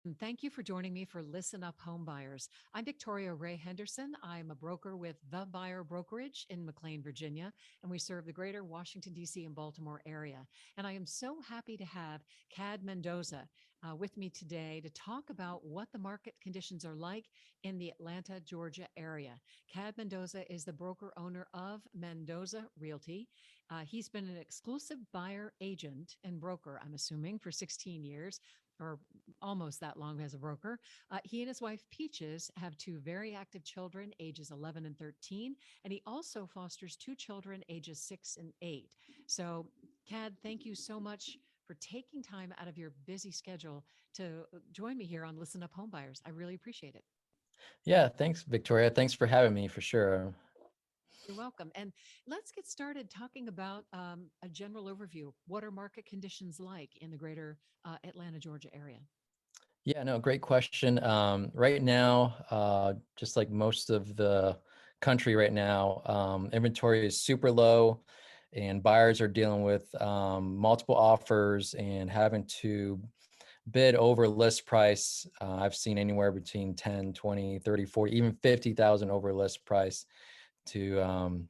And thank you for joining me for Listen Up Homebuyers. I'm Victoria Ray Henderson. I'm a broker with the Buyer Brokerage in McLean, Virginia, and we serve the greater Washington, D.C. and Baltimore area. And I am so happy to have Kad Mendoza with me today to talk about what the market conditions are like in the Atlanta, Georgia area. Kad Mendoza is the broker owner of Mendoza Realty. He's been an exclusive buyer agent and broker, I'm assuming, for 16 years or almost that long as a broker. He and his wife, Peaches, have two very active children, ages 11 and 13. And he also fosters two children, ages 6 and 8. So, Kad, thank you so much for taking time out of your busy schedule to join me here on Listen Up Homebuyers. I really appreciate it. Yeah, thanks, Victoria. Thanks for having me for sure. You're welcome. And let's get started talking about a general overview. What are market conditions like in the greater Atlanta, Georgia area? Yeah, no, great question. Right now, just like most of the country right now, inventory is super low and buyers are dealing with multiple offers and having to bid over list price. I've seen anywhere between 10, 20, 30, 40, even 50,000 over list price to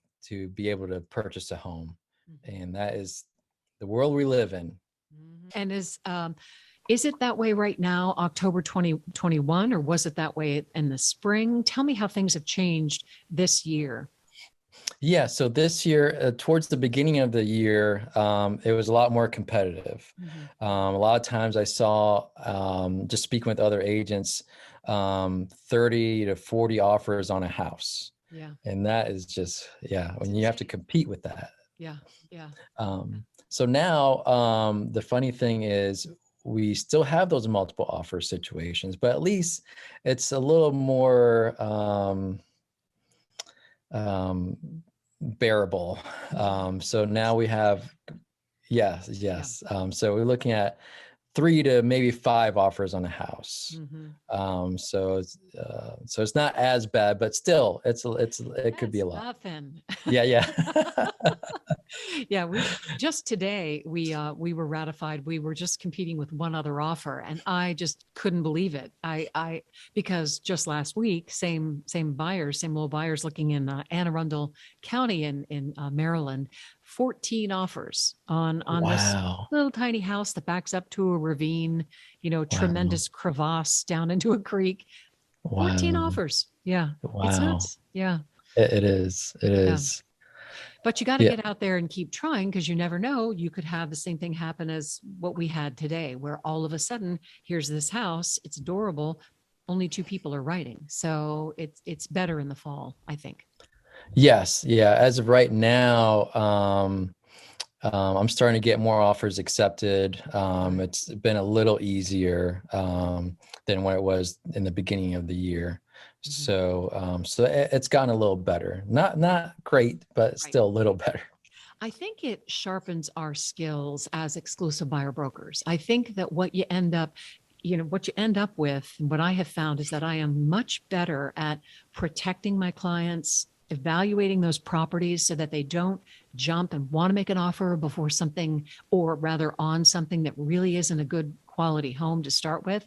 be able to purchase a home. Mhm. And that is the world we live in. And is it that way right now, October 2021, or was it that way in the spring? Tell me how things have changed this year. Yeah, so this year, towards the beginning of the year, it was a lot more competitive. Mhm. A lot of times I saw, just speaking with other agents, 30 to 40 offers on a house. Yeah, And that is just, yeah, it's when you have to insane. compete with that. Yeah, yeah. So now, the funny thing is, we still have those multiple offer situations, but at least it's a little more um, bearable. So now we Understandable. have, yes, Yeah. yes. So we're looking at 3 to maybe 5 offers on a house. Hmm. So it's not as bad, but still, it could be That's a lot. nothing. Yeah, yeah. Yeah, we just today we were ratified. We were just competing with one other offer, and I just couldn't believe it. I because just last week, same buyers, same little buyers looking in Anne Arundel County in Maryland, 14 offers on this Wow, little tiny house that backs up to a ravine, wow, tremendous crevasse down into a creek. 14 wow, offers. Yeah, it's wow. nuts. Yeah, It is. It yeah. is. But you got to Yeah. get out there and keep trying because you never know. You could have the same thing happen as what we had today, where all of a sudden, here's this house. It's adorable. Only two people are writing. So it's better in the fall, I think. Yes. Yeah. As of right now, I'm starting to get more offers accepted. Good. It's been a little easier than when it was in the beginning of the year. Mhm. So it's gotten a little better. Not great, but Right. still a little better. I think it sharpens our skills as exclusive buyer brokers. I think that what you end up with, what I have found is that I am much better at protecting my clients, evaluating those properties so that they don't jump and want to make an offer before something, or rather on something that really isn't a good quality home to start with.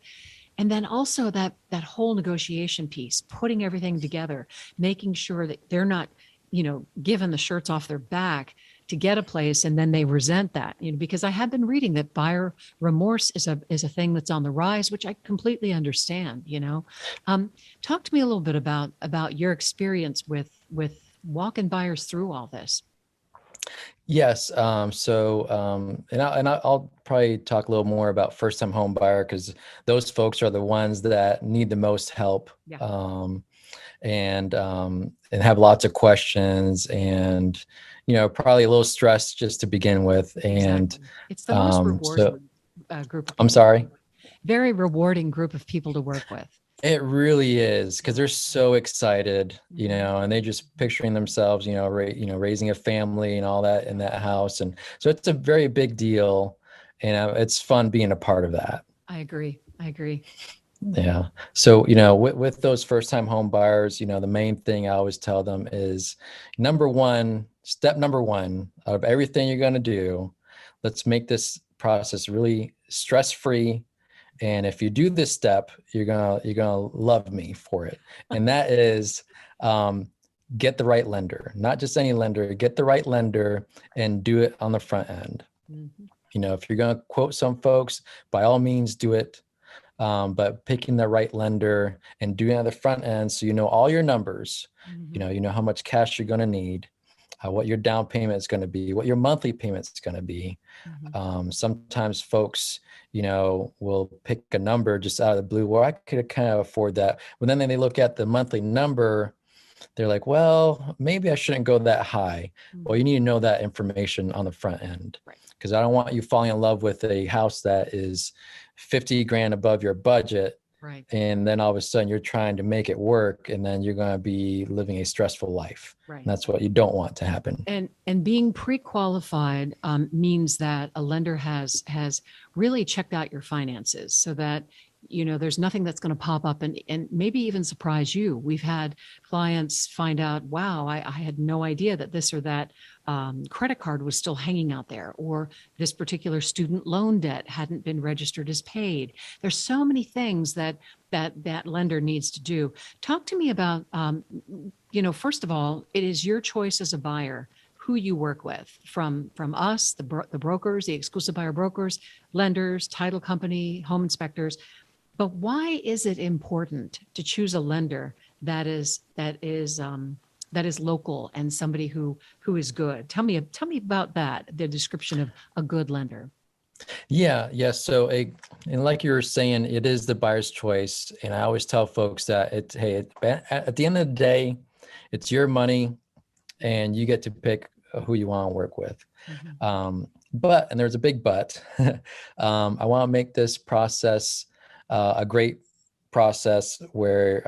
And then also that whole negotiation piece, putting everything together, making sure that they're not, giving the shirts off their back to get a place and then they resent that. Because I have been reading that buyer remorse is a thing that's on the rise, which I completely understand. um, Talk to me a little bit about your experience with walking buyers through all this. Yes. I'll probably talk a little more about first time home buyer because those folks are the ones that need the most help. Yeah. And have lots of questions and probably a little stress just to begin with. And Exactly. It's the most so rewarding group of I'm people to work sorry. with. Very rewarding group of people to work with. It really is because Yeah. they're so excited, Mhm. and they just picturing themselves, raising a family and all that in that house, and so it's a very big deal, and it's fun being a part of that. I agree. I agree. Yeah. So, with those first time home buyers, the main thing I always tell them is step number one of everything you're going to do, let's make this process really stress free And if you do this step, you're gonna love me for it. And that is get the right lender, not just any lender, get the right lender and do it on the front end. Mhm. You know, if you're going to quote some folks, by all means do it. But picking the right lender and doing it on the front end, so you know all your numbers, Mhm. you know how much cash you're going to need, what your down payment is going to be, what your monthly payment is going to be. Mhm. Sometimes folks, will pick a number just out of the blue. Well, I could kind of afford that. But then they look at the monthly number. They're like, well, maybe I shouldn't go that high. Well, you Mhm. need to know that information on the front end, Right. because I don't want you falling in love with a house that is 50 grand above your budget. Right. And then all of a sudden you're trying to make it work, and then you're going to be living a stressful life. Right. And that's what you don't want to happen. And being pre-qualified means that a lender has really checked out your finances, so that there's nothing that's going to pop up and maybe even surprise you. We've had clients find out, wow, I had no idea that this or that credit card was still hanging out there, or this particular student loan debt hadn't been registered as paid. There's so many things that lender needs to do. Talk to me about first of all, it is your choice as a buyer who you work with, from us, the brokers, the exclusive buyer brokers, lenders, title company, home inspectors. But why is it important to choose a lender that is local and somebody who is good? Tell me about that, the description of a good lender. Yeah. So and like you were saying, it is the buyer's choice. And I always tell folks that at the end of the day, it's your money and you get to pick who you want to work with. Mm-hmm. And there's a big but, I want to make this process a great process where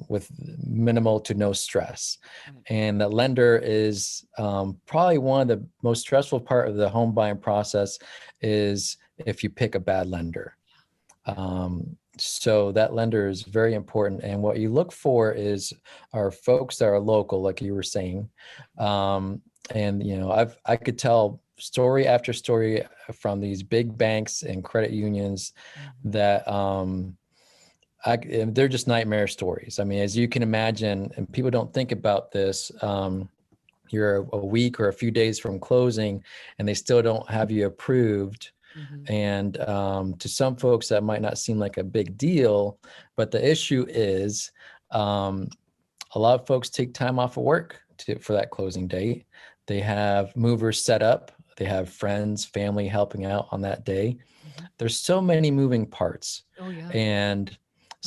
with minimal to no stress. Right. And the lender is probably one of the most stressful part of the home buying process is if you pick a bad lender. So that lender is very important. And what you look for are folks that are local, like you were saying. And I could tell story after story from these big banks and credit unions Mm-hmm. that they're just nightmare stories. I mean, as you can imagine, and people don't think about this, you're a week or a few days from closing and they still don't have you approved. Mm-hmm. And to some folks, that might not seem like a big deal, but the issue is a lot of folks take time off of work for that closing date. They have movers set up. They have friends, family helping out on that day. Mm-hmm. There's so many moving parts. Oh yeah. And Oh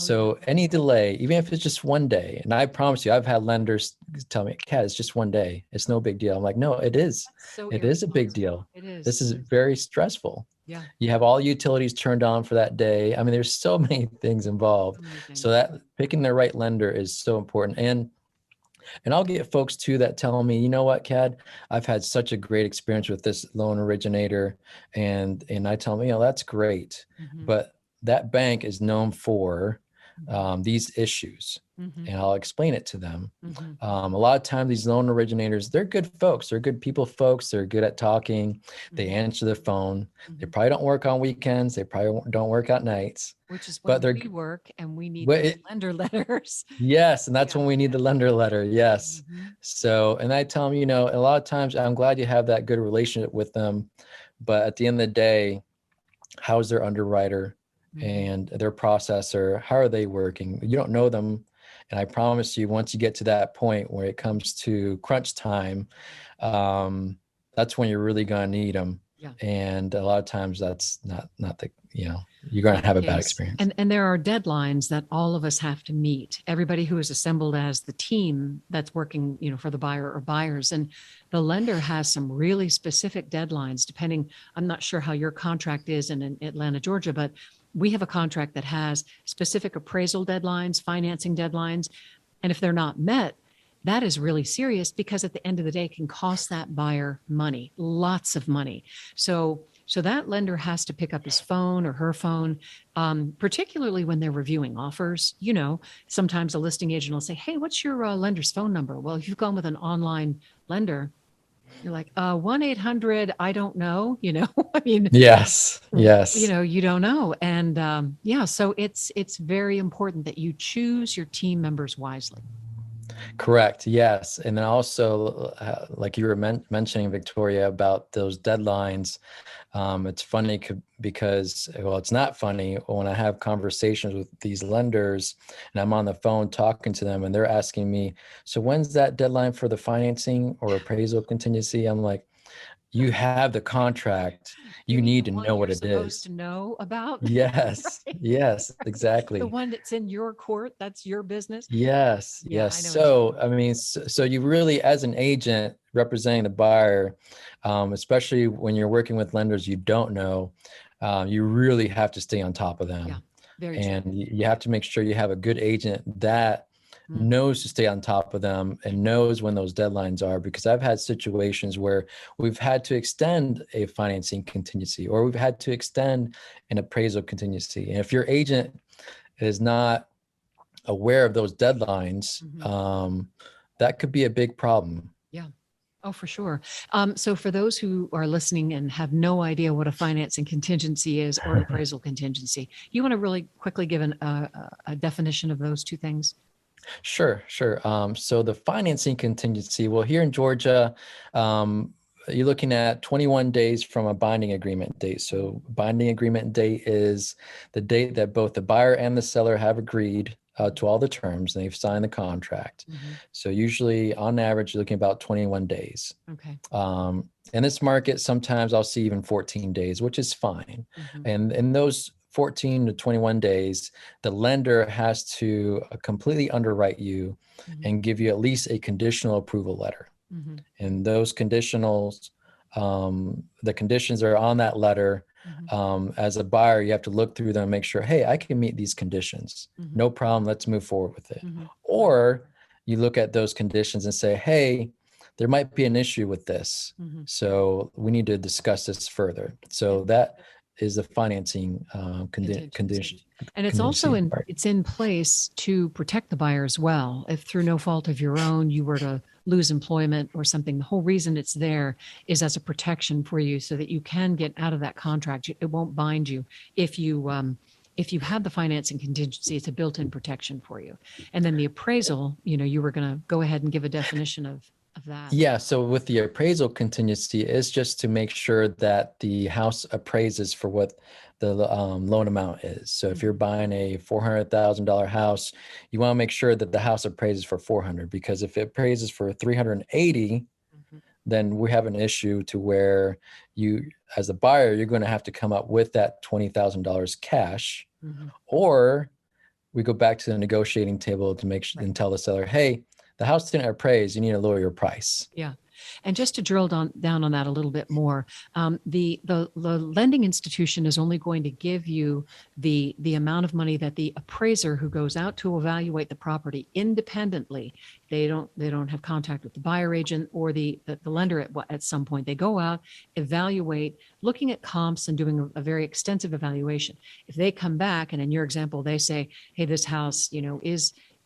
yeah. so any delay, even if it's just one day, and I promise you, I've had lenders tell me, Kat, it's just one day. It's no big deal. I'm like, no, it is. That's so It is a big irresponsible. deal. It is. This is very stressful. Yeah. You have all utilities turned on for that day. I mean, there's so many things involved. So many things. So that picking the right lender is so important. And I'll get folks too that tell me, you know what, Cad, I've had such a great experience with this loan originator. And I tell them, that's great. Mm-hmm. But that bank is known for Mm-hmm. these issues. Mm-hmm. And I'll explain it to them. Mm-hmm. A lot of times these loan originators, they're good folks. They're good people folks. They're good at talking. They Mm-hmm. answer the phone. They Mm-hmm. probably don't work on weekends. They probably don't work at nights. Which is But when they're we work and we need but those lender letters. yes, and that's Yeah. when we need the lender letter. Yes. Mm-hmm. So, and I tell them, a lot of times I'm glad you have that good relationship with them, but at the end of the day, how's their underwriter Mm-hmm. and their processor? How are they working? You don't know them. And I promise you, once you get to that point where it comes to crunch time, that's when you're really going to need them. Yeah. And a lot of times that's not the, you're going to have a bad experience. And there are deadlines that all of us have to meet. Everybody who is assembled as the team that's working, for the buyer or buyers. And the lender has some really specific deadlines depending. I'm not sure how your contract is in Atlanta, Georgia, but we have a contract that has specific appraisal deadlines, financing deadlines. And if they're not met, that is really serious, because at the end of the day, it can cost that buyer money, lots of money. So that lender has to pick up his phone or her phone, particularly when they're reviewing offers. Sometimes a listing agent will say, hey, what's your lender's phone number? Well, if you've gone with an online lender, You're like, 1-800, I don't know, I mean, Yes, you yes. know, you don't know. And yeah, so it's very important that you choose your team members wisely. Correct. Yes. And then also, like you were mentioning, Victoria, about those deadlines. It's funny because, well, it's not funny when I have conversations with these lenders and I'm on the phone talking to them and they're asking me, so when's that deadline for the financing or appraisal contingency? I'm like, you have the contract. You You mean need the to one know what you're it supposed to is. know about? Yes. Right. Yes, The exactly. one that's in your court, that's your business. Yes, Yeah, yes. I know what you So, I mean, so you really, as an agent representing the buyer, especially when you're working with lenders you don't know, you really have to stay on top of Yeah, them. very true. And you have to make sure you have a good agent that Mm, knows to stay on top of them and knows when those deadlines are. Because I've had situations where we've had to extend a financing contingency or we've had to extend an appraisal contingency. And if your agent is not aware of those deadlines, mhm. that could be a big problem. Yeah. Oh, for sure. So for those who are listening and have no idea what a financing contingency is or an appraisal contingency, you want to really quickly give a definition of those two things? Sure, sure. So the financing contingency, well, here in Georgia, you're looking at 21 days from a binding agreement date. So binding agreement date is the date that both the buyer and the seller have agreed to all the terms and they've signed the contract. Mhm. So usually on average, you're looking about 21 days. Okay. In this market, sometimes I'll see even 14 days, which is fine. Mhm. And in those 14 to 21 days, the lender has to completely underwrite you Mhm. and give you at least a conditional approval letter. Mhm. And those conditionals, the conditions are on that letter. Mhm. As a buyer, you have to look through them and make sure, hey, I can meet these conditions. Mhm. No problem. Let's move forward with it. Mhm. Right. Or you look at those conditions and say, hey, there might be an issue with this. Mhm. So we need to discuss this further. Yeah. So that is the financing Contingency. condition And it's also contingency part. it's in place to protect the buyer as well. If through no fault of your own you were to lose employment or something, the whole reason it's there is as a protection for you so that you can get out of that contract. It won't bind you if you have the financing contingency. It's a built-in protection for you. And then the appraisal, you were going to go ahead and give a definition of that. Yeah, so with the appraisal contingency, it's just to make sure that the house appraises for what the loan amount is. So if you're Mhm. buying a $400,000 house, you want to make sure that the house appraises for 400, because if it appraises for 380, Mhm. then we have an issue to where you, as a buyer, you're going to have to come up with that $20,000 cash, Mhm. or we go back to the negotiating table to make sure Right. and tell the seller, hey, the house didn't appraise, you need to lower your price. Yeah. And just to drill down on that a little bit more, the lending institution is only going to give you the amount of money that the appraiser who goes out to evaluate the property independently. They don't have contact with the buyer agent or the lender at some point. They go out, evaluate, looking at comps and doing a very extensive evaluation. If they come back and in your example they say, hey, this house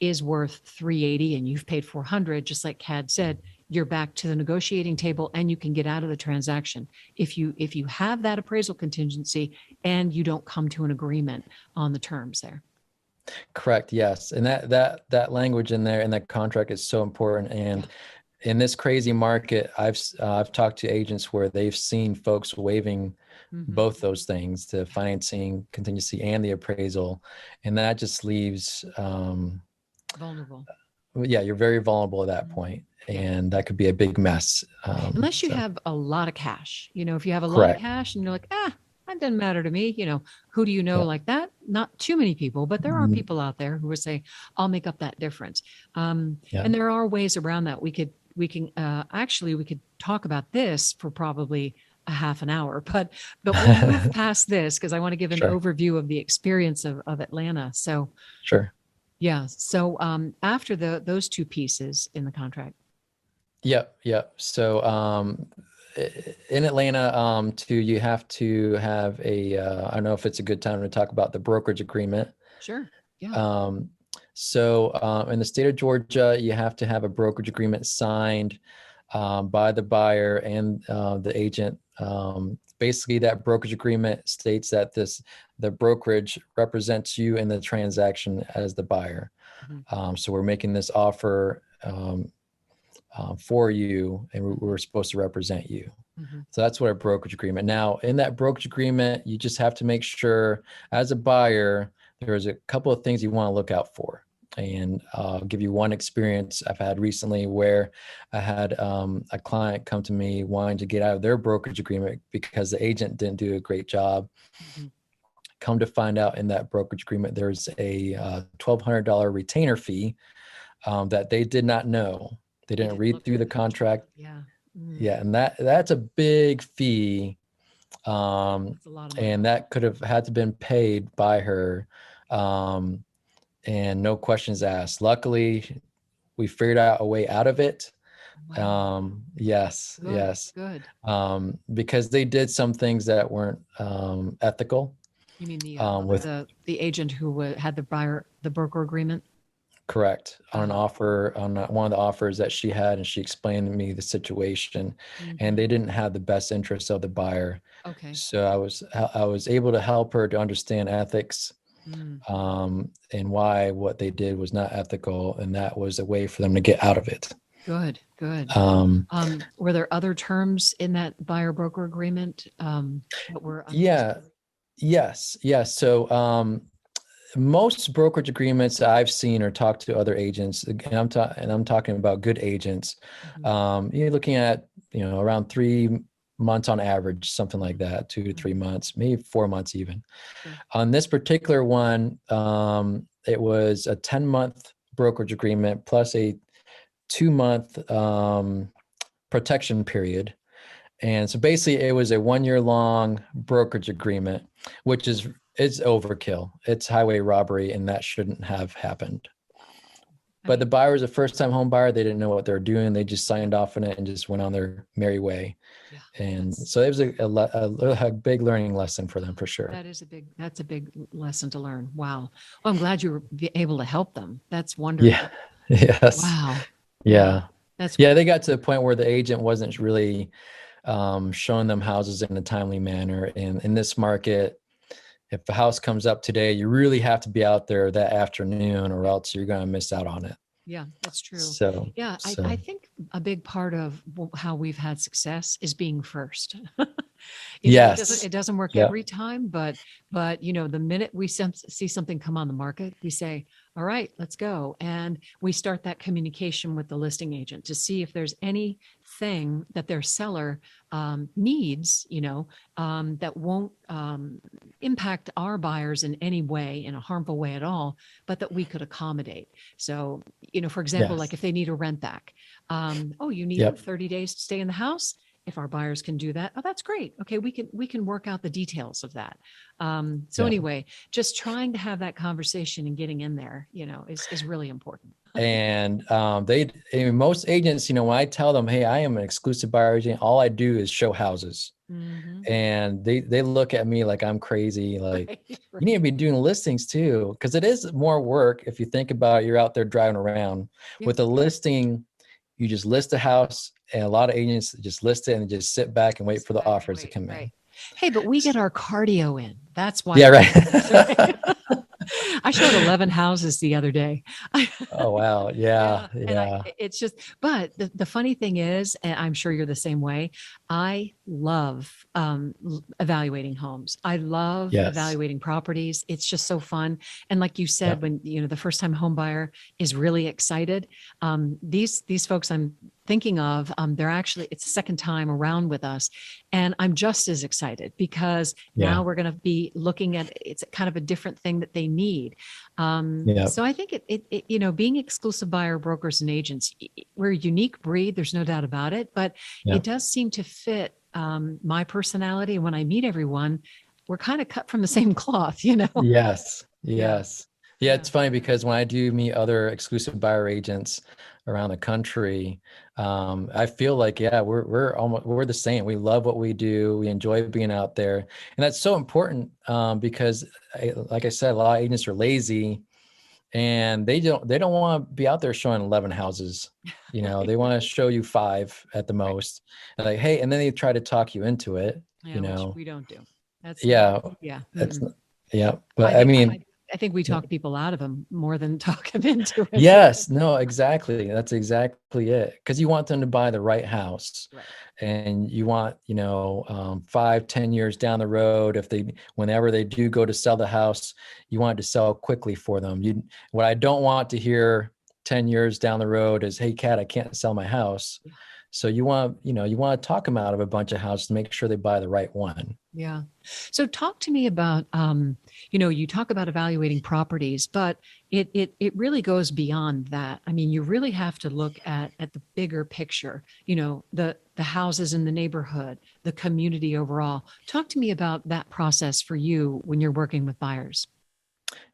is worth 380 and you've paid 400, just like Kad said, you're back to the negotiating table and you can get out of the transaction. If you have that appraisal contingency and you don't come to an agreement on the terms there. Correct. Yes. And that language in there in that contract is so important. Yeah. And in this crazy market, I've talked to agents where they've seen folks waiving Mm-hmm. both those things, the financing contingency and the appraisal, and that just leaves Vulnerable. yeah, you're very vulnerable at that Mhm. point, Yeah. and that could be a big mess. Unless you So have a lot of cash. If you have a lot of correct. cash and you're like, that doesn't matter to me. Who do you know Yeah. like that? Not too many people, but there are Mm, people out there who would say, I'll make up that difference. yeah. And there are ways around that. We could talk about this for probably a half an hour, but we'll move past this because I want to give an Sure. overview of the experience of Atlanta. So Sure. yeah. So after those two pieces in the contract. Yep, yep. So in Atlanta, too, you have to have I don't know if it's a good time to talk about the brokerage agreement. Sure. Yeah. So in the state of Georgia, you have to have a brokerage agreement signed by the buyer and the agent. Basically, that brokerage agreement states that the brokerage represents you in the transaction as the buyer. So we're making this offer for you, and we're supposed to represent you. So that's what a brokerage agreement. Now, in that brokerage agreement, you just have to make sure as a buyer, there's a couple of things you want to look out for. And I'll give you one experience I've had recently where I had a client come to me wanting to get out of their brokerage agreement because the agent didn't do a great job. Come to find out, in that brokerage agreement, there's a $1,200 retainer fee that they did not know. They didn't read through the contract. Yeah. And that's a big fee. That's a lot of money. And that could have had to been paid by her. And no questions asked. Luckily, we figured out a way out of it. Wow. Yes. Good. Because they did some things that weren't ethical. You mean the agent who had the broker agreement? Correct. On an offer, on one of the offers that she had, and she explained to me the situation, and they didn't have the best interests of the buyer. Okay. So I was able to help her to understand ethics, and why what they did was not ethical, and that was a way for them to get out of it. Good. Were there other terms in that buyer broker agreement that were understood? Yes. So most brokerage agreements I've seen or talked to other agents, and I'm talking about good agents. You're looking at around 3 months on average, something like that, 2 to 3 months, maybe 4 months even. On this particular one, it was a 10-month brokerage agreement plus a 2-month protection period. And so basically it was a 1-year-long brokerage agreement, which is overkill. It's highway robbery, and that shouldn't have happened. But the buyer was a first-time home buyer. They didn't know what they were doing. They just signed off on it and just went on their merry way. And so it was a big learning lesson for them, for sure. That's a big lesson to learn. Wow. Well, I'm glad you were able to help them. That's wonderful. Yeah. Yes. Wow. Yeah. They got to the point where the agent wasn't really showing them houses in a timely manner. And in this market, if the house comes up today, you really have to be out there that afternoon, or else you're going to miss out on it. Yeah, that's true. So, I think a big part of how we've had success is being first. Yes. It doesn't work every time, but the minute we see something come on the market, we say, all right, let's go. And we start that communication with the listing agent to see if there's anything that their seller needs, that won't impact our buyers in any way, in a harmful way at all, but that we could accommodate. So, for example, like if they need a rent back, you need 30 days to stay in the house. If our buyers can do that, that's great. Okay, we can work out the details of that. Anyway, just trying to have that conversation and getting in there, is really important. And most agents, when I tell them, hey, I am an exclusive buyer agent, all I do is show houses. And they look at me like I'm crazy. Like, you need to be doing listings too, because it is more work. If you think about it, you're out there driving around with a listing. You just list a house, and a lot of agents just list it and just sit back and wait for the offers to come in. Hey, but we get our cardio in. That's why. Yeah, right. I showed 11 houses the other day. Oh, wow. Yeah. It's just, but the funny thing is, and I'm sure you're the same way, I love evaluating homes. I love evaluating properties. It's just so fun. And like you said, when, the first time home buyer is really excited, these folks I'm thinking of, it's the second time around with us. And I'm just as excited because now we're going to be looking at, it's kind of a different thing that they need. So I think being exclusive buyer brokers and agents, we're a unique breed. There's no doubt about it, but it does seem to fit my personality. And when I meet everyone, we're kind of cut from the same cloth, Yes. Yeah, it's funny because when I do meet other exclusive buyer agents around the country, I feel like, we're the same. We love what we do. We enjoy being out there. And that's so important because like I said, a lot of agents are lazy and they don't want to be out there showing 11 houses. You know, Right. they want to show you 5 at the Right. most. And like, hey, and then they try to talk you into it, Yeah, you which know. we don't do. That's Yeah, yeah. that's Mm-mm. yeah. I But I think mean, I think we talk people out of them more than talk them into it. yes, no, exactly. That's exactly it. Because you want them to buy the right house, Right. and you want, 5, 10 years down the road, whenever they do go to sell the house, you want it to sell quickly for them. What I don't want to hear 10 years down the road is, hey, Kat, I can't sell my house. Yeah. So you want to talk them out of a bunch of houses to make sure they buy the right one. Yeah. So talk to me about, you talk about evaluating properties, but it really goes beyond that. I mean, you really have to look at the bigger picture, the houses in the neighborhood, the community overall. Talk to me about that process for you when you're working with buyers.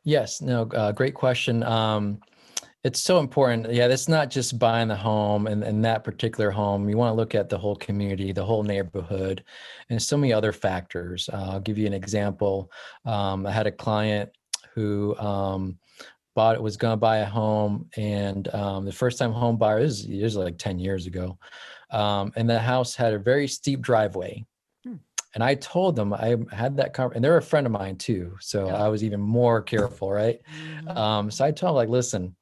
Yes, no, great question. It's so important. Yeah, it's not just buying the home and that particular home. You want to look at the whole community, the whole neighborhood, and so many other factors. I'll give you an example. I had a client who was going to buy a home, and the first time home buyer is like 10 years ago, and the house had a very steep driveway. Hmm. And I told them, I had that and they're a friend of mine too, so Yeah. I was even more careful, right? Mhm. So I told them, like, listen,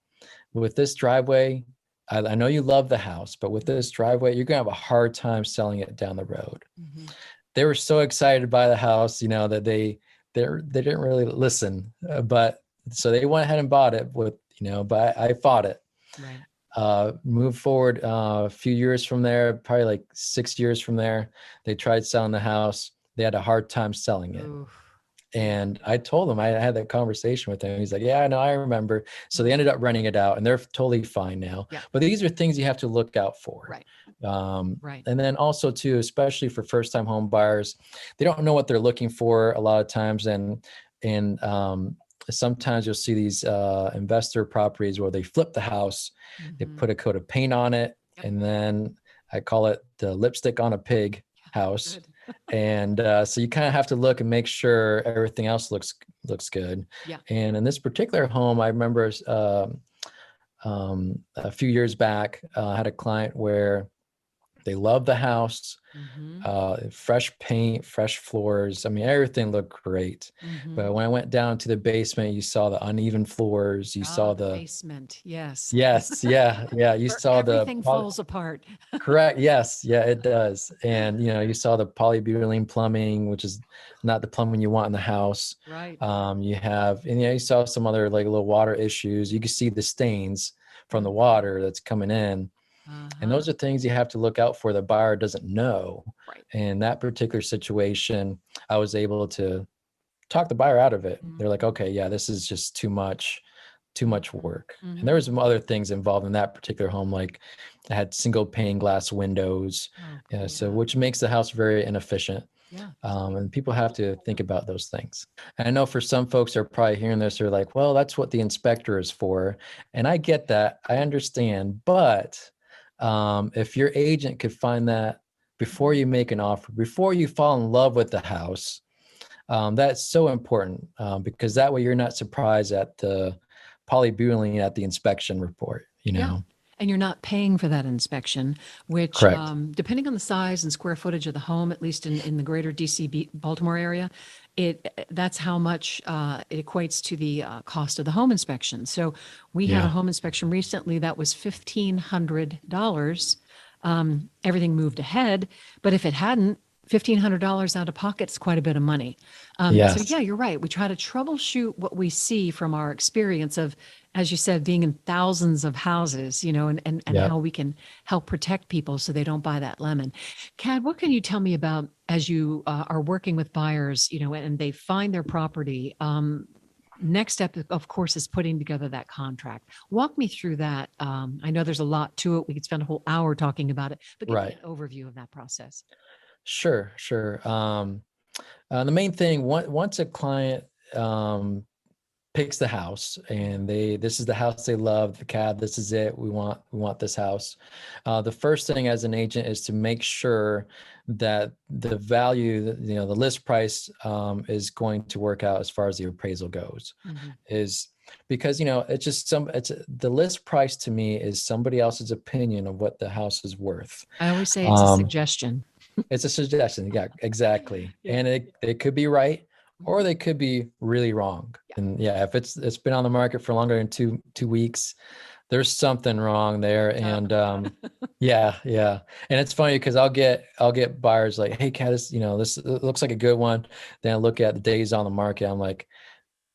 with this driveway, I know you love the house, but with this driveway, you're gonna have a hard time selling it down the road. Mhm. They were so excited by the house, that they didn't really listen, but so they went ahead and bought it but I fought it. Right. Moved forward a few years from there, probably like 6 years from there, they tried selling the house. They had a hard time selling it. Oof. Yeah. And I told him, I had that conversation with him. He's like, yeah, I know, I remember. So they Mhm. ended up renting it out, and they're totally fine now. Yeah. But these are things you have to look out for. Right. Right. And then also too, especially for first-time home buyers, they don't know what they're looking for a lot of times. And sometimes you'll see these investor properties where they flip the house, they Mhm. put a coat of paint on it, Yep. and then I call it the lipstick on a pig house. Good. And so you kind of have to look and make sure everything else looks good. Yeah. And in this particular home, I remember a few years back, I had a client where they loved the house, Mhm. fresh paint, fresh floors. I mean, everything looked great. But Mhm. when I went down to the basement, you saw the uneven floors. You Ah, saw the the basement. Yes. yes, yeah, yeah. You Where saw the everything falls apart. correct. Yes. Yeah, it does. And you saw the polybutylene plumbing, which is not the plumbing you want in the house. Right. You saw some other like little water issues. You can see the stains from the Mhm. water that's coming in. And Uh-huh. those are things you have to look out for. The buyer doesn't know. Right. In that particular situation, I was able to talk the buyer out of it. They're like, Mhm. okay, yeah, this is just too much Mhm. work. And there Mhm. was some other things involved in that particular home, like I had single pane glass windows, Oh, so yeah. which makes the house very inefficient. Yeah. And people have to think about those things. And I know for some folks are probably hearing this, they're like, well, that's what the inspector is for. And I get that, I understand. But if your agent could find that before you make an offer, before you fall in love with the house, that's so important, because that way you're not surprised at the polybutylene at the inspection report, Yeah. And you're not paying for that inspection, which, Correct. depending on the size and square footage of the home, at least in the greater DC Baltimore area, that's how much it equates to the cost of the home inspection. So we had a Yeah. home inspection recently that was $1,500. Everything moved ahead, but if it hadn't, $1,500 out of pocket is quite a bit of money. So Yes. yeah, you're right. We try to troubleshoot what we see from our experience of, as you said, being in thousands of houses, and Yeah. how we can help protect people so they don't buy that lemon. Kad, what can you tell me about as you are working with buyers, and they find their property? Next step, of course, is putting together that contract. Walk me through that. I know there's a lot to it. We could spend a whole hour talking about it, but give me Right. an overview of that process. Sure. Sure. The main thing, once a client, um, picks the house, and this is the house they love, the CAD, this is it. We want this house. The first thing as an agent is to make sure that the value, the list price is going to work out as far as the appraisal goes. Is because it's the list price to me is somebody else's opinion of what the house is worth. I always say it's a suggestion. It's a suggestion. Yeah, exactly. And it could be right, or they could be really wrong. And if it's been on the market for longer than two weeks, there's something wrong there. And yeah. And it's funny because I'll get buyers like, hey, Kat, this looks like a good one. Then I look at the days on the market. I'm like,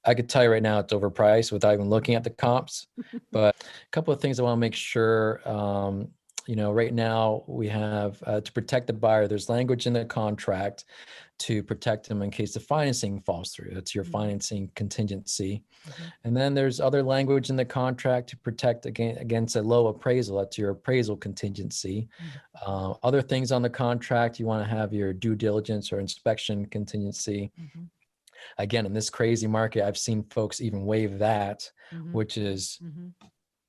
I could tell you right now it's overpriced without even looking at the comps. But a couple of things I want to make sure, right now we have to protect the buyer. There's language in the contract to protect them in case the financing falls through. That's your financing contingency. And then there's other language in the contract to protect against a low appraisal. That's your appraisal contingency. Other things on the contract, you want to have your due diligence or inspection contingency. Again, in this crazy market, I've seen folks even waive that, which is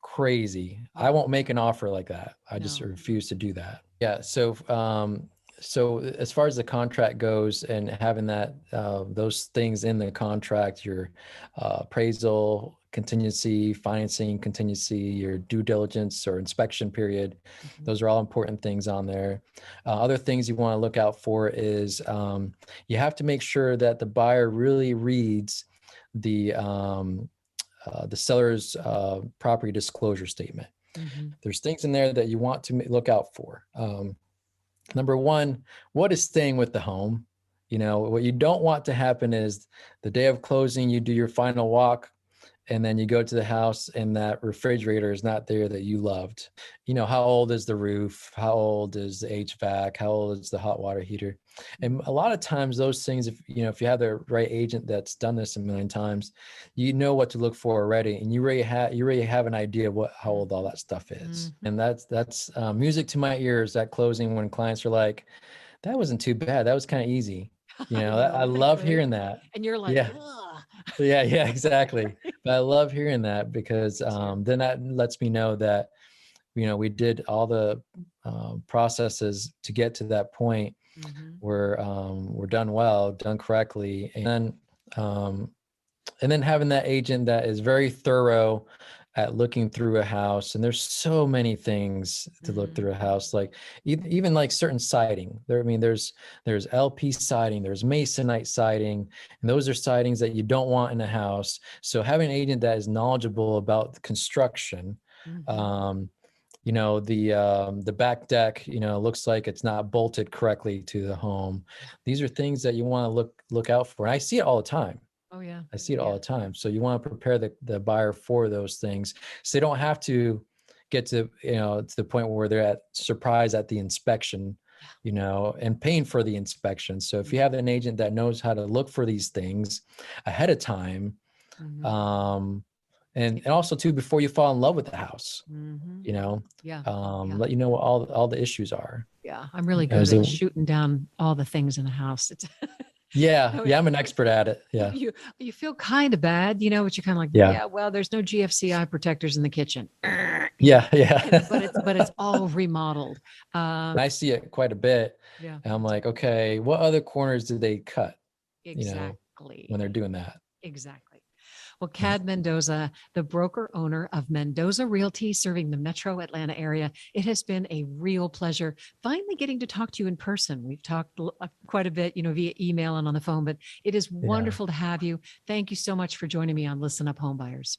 crazy. I won't make an offer like that. I just refuse to do that. Yeah. So as far as the contract goes and having that, those things in the contract, your appraisal contingency, financing contingency, your due diligence or inspection period, those are all important things on there. Other things you want to look out for is you have to make sure that the buyer really reads the seller's property disclosure statement. There's things in there that you want to look out for. Number one, what is staying with the home? What you don't want to happen is the day of closing, you do your final walk, and then you go to the house and that refrigerator is not there that you loved. How old is the roof? How old is the HVAC? How old is the hot water heater? And a lot of times those things, if you have the right agent that's done this a million times, you know what to look for already. And you already have an idea of how old all that stuff is. And that's music to my ears at closing when clients are like, that wasn't too bad. That was kind of easy. I love hearing that. And you're like, yeah, exactly. But I love hearing that because then that lets me know that, we did all the processes to get to that point where we're done well, done correctly. And then having that agent that is very thorough at looking through a house. And there's so many things to look through a house, like even like certain siding there. There's LP siding, there's masonite siding, and those are sidings that you don't want in a house. So having an agent that is knowledgeable about the construction, the back deck, looks like it's not bolted correctly to the home. These are things that you want to look out for. And I see it all the time. Oh yeah. I see it all the time. So you want to prepare the buyer for those things, so they don't have to get to the point where they're surprised at the inspection, and paying for the inspection. So if you have an agent that knows how to look for these things ahead of time, and also too, before you fall in love with the house, let you know what all the issues are. Yeah. I'm really good at shooting down all the things in the house. It's Yeah, I'm an expert at it. Yeah. You feel kind of bad, but you're kind of like, well, there's no GFCI protectors in the kitchen. Yeah. but it's all remodeled. I see it quite a bit. Yeah. And I'm like, okay, what other corners did they cut? Exactly. When they're doing that. Exactly. Well, Kad Mendoza, the broker owner of Mendoza Realty, serving the metro Atlanta area. It has been a real pleasure finally getting to talk to you in person. We've talked quite a bit, via email and on the phone, but it is wonderful to have you. Thank you so much for joining me on Listen Up Homebuyers.